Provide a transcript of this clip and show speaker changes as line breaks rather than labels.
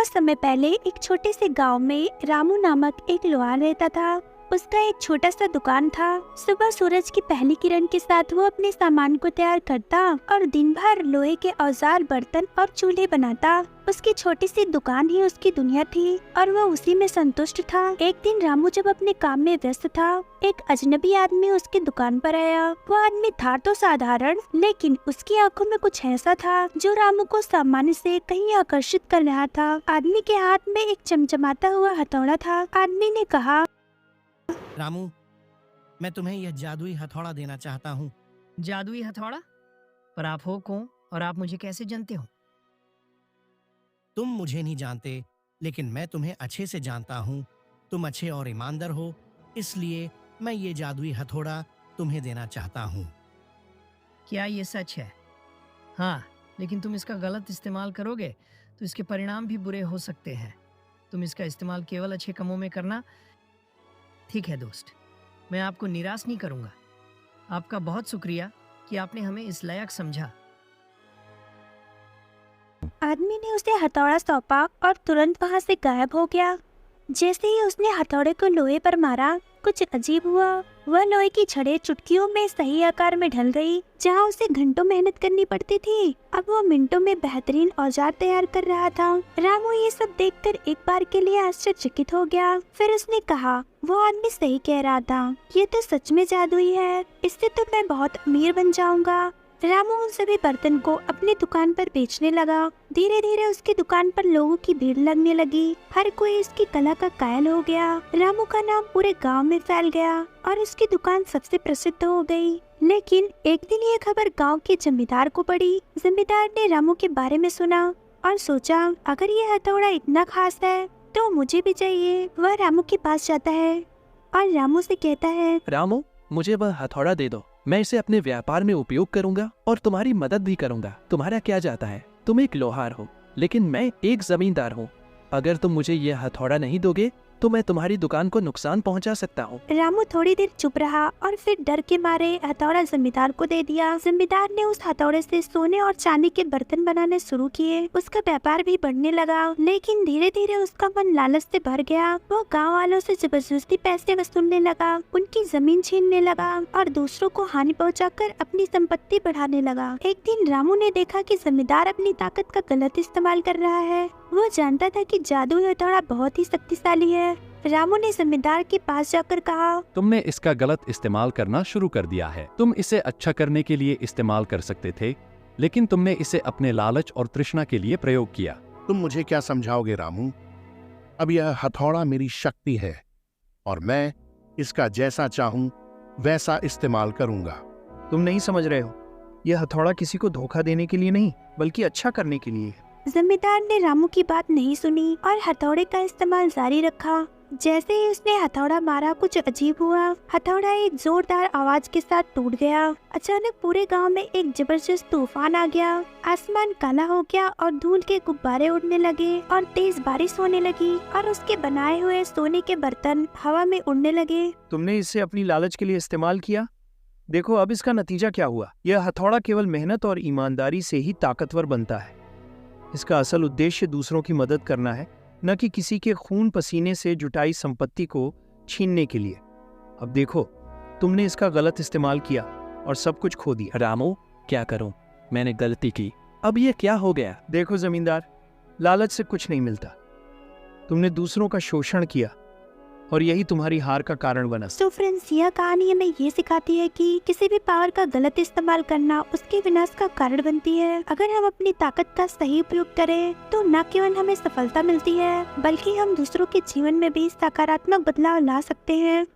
बहुत समय पहले एक छोटे से गांव में रामू नामक एक लोहार रहता था। उसका एक छोटा सा दुकान था। सुबह सूरज की पहली किरण के साथ वो अपने सामान को तैयार करता और दिन भर लोहे के औजार, बर्तन और चूल्हे बनाता। उसकी छोटी सी दुकान ही उसकी दुनिया थी और वो उसी में संतुष्ट था। एक दिन रामू जब अपने काम में व्यस्त था, एक अजनबी आदमी उसकी दुकान पर आया। वो आदमी था तो साधारण, लेकिन उसकी आंखों में कुछ ऐसा था जो रामू को सामान्य से कहीं आकर्षित कर रहा था। आदमी के हाथ में एक चमचमाता हुआ हथौड़ा था। आदमी ने कहा,
रामू, मैं तुम्हें यह जादुई हथौड़ा देना चाहता हूँ।
जादुई हथौड़ा? पर आप हो कौन और आप मुझे कैसे जानते हो?
तुम मुझे नहीं जानते, लेकिन मैं तुम्हें अच्छे से जानता हूँ। तुम अच्छे और ईमानदार हो, इसलिए मैं ये जादुई हथौड़ा तुम्हें देना चाहता हूँ।
क्या ये सच है? हाँ, लेकिन तुम इसका गलत इस्तेमाल करोगे तो इसके परिणाम भी बुरे हो सकते हैं। तुम इसका इस्तेमाल केवल अच्छे कामों में करना। ठीक है दोस्त, मैं आपको निराश नहीं करूंगा। आपका बहुत शुक्रिया कि आपने हमें इस लायक समझा।
आदमी ने उसे हथौड़ा सौंपा और तुरंत वहाँ से गायब हो गया। जैसे ही उसने हथौड़े को लोहे पर मारा, कुछ अजीब हुआ। वह लोहे की छड़ें चुटकियों में सही आकार में ढल गई। जहाँ उसे घंटों मेहनत करनी पड़ती थी, अब वो मिनटों में बेहतरीन औजार तैयार कर रहा था। रामू ये सब देखकर एक बार के लिए आश्चर्यचकित हो गया। फिर उसने कहा, वो आदमी सही कह रहा था, ये तो सच में जादुई है। इससे तो मैं बहुत अमीर बन जाऊंगा। रामू उन सभी बर्तन को अपनी दुकान पर बेचने लगा। धीरे धीरे उसकी दुकान पर लोगों की भीड़ लगने लगी। हर कोई इसकी कला का कायल हो गया। रामू का नाम पूरे गांव में फैल गया और उसकी दुकान सबसे प्रसिद्ध हो गई। लेकिन एक दिन ये खबर गांव के जमींदार को पड़ी। जमींदार ने रामू के बारे में सुना और सोचा, अगर ये हथौड़ा इतना खास है तो मुझे भी चाहिए। वह रामू के पास जाता है और रामू से कहता है,
रामू, मुझे वह हथौड़ा दे दो। मैं इसे अपने व्यापार में उपयोग करूंगा और तुम्हारी मदद भी करूंगा। तुम्हारा क्या जाता है? तुम एक लोहार हो, लेकिन मैं एक जमींदार हूँ। अगर तुम मुझे यह हथौड़ा नहीं दोगे तो मैं तुम्हारी दुकान को नुकसान पहुंचा सकता हूँ।
रामू थोड़ी देर चुप रहा और फिर डर के मारे हथौड़ा जमींदार को दे दिया। जमींदार ने उस हथौड़े से सोने और चांदी के बर्तन बनाने शुरू किए। उसका व्यापार भी बढ़ने लगा, लेकिन धीरे धीरे उसका मन लालच से भर गया। वो गांव वालों से जबरदस्ती पैसे वसूलने लगा, उनकी जमीन छीनने लगा और दूसरों को हानि पहुँचाकर अपनी संपत्ति बढ़ाने लगा। एक दिन रामू ने देखा कि जमींदार अपनी ताकत का गलत इस्तेमाल कर रहा है। वो जानता था कि जादुई हथौड़ा बहुत ही शक्तिशाली है। रामू ने जमींदार के पास जाकर कहा,
तुमने इसका गलत इस्तेमाल करना शुरू कर दिया है। तुम इसे अच्छा करने के लिए इस्तेमाल कर सकते थे, लेकिन तुमने इसे अपने लालच और तृष्णा के लिए प्रयोग किया।
तुम मुझे क्या समझाओगे रामू? अब यह हथौड़ा मेरी शक्ति है और मैं इसका जैसा चाहूं वैसा इस्तेमाल करूंगा।
तुम नहीं समझ रहे हो, यह हथौड़ा किसी को धोखा देने के लिए नहीं, बल्कि अच्छा करने के लिए है।
जमींदार ने रामू की बात नहीं सुनी और हथौड़े का इस्तेमाल जारी रखा। जैसे ही उसने हथौड़ा मारा, कुछ अजीब हुआ। हथौड़ा एक जोरदार आवाज के साथ टूट गया। अचानक पूरे गांव में एक जबरदस्त तूफान आ गया। आसमान काला हो गया और धूल के गुब्बारे उड़ने लगे और तेज बारिश होने लगी और उसके बनाए हुए सोने के बर्तन हवा में उड़ने लगे।
तुमने इसे अपनी लालच के लिए इस्तेमाल किया। देखो अब इसका नतीजा क्या हुआ। यह हथौड़ा केवल मेहनत और ईमानदारी से ही ताकतवर बनता है। इसका असल उद्देश्य दूसरों की मदद करना है, न कि किसी के खून पसीने से जुटाई संपत्ति को छीनने के लिए। अब देखो, तुमने इसका गलत इस्तेमाल किया और सब कुछ खो दिया।
रामू, क्या करूं? मैंने गलती की। अब ये क्या हो गया?
देखो जमींदार, लालच से कुछ नहीं मिलता। तुमने दूसरों का शोषण किया और यही तुम्हारी हार का कारण बना।
तो फ्रेंड्स, यह कहानी हमें ये सिखाती है कि किसी भी पावर का गलत इस्तेमाल करना उसके विनाश का कारण बनती है। अगर हम अपनी ताकत का सही उपयोग करें तो न केवल हमें सफलता मिलती है, बल्कि हम दूसरों के जीवन में भी सकारात्मक बदलाव ला सकते हैं।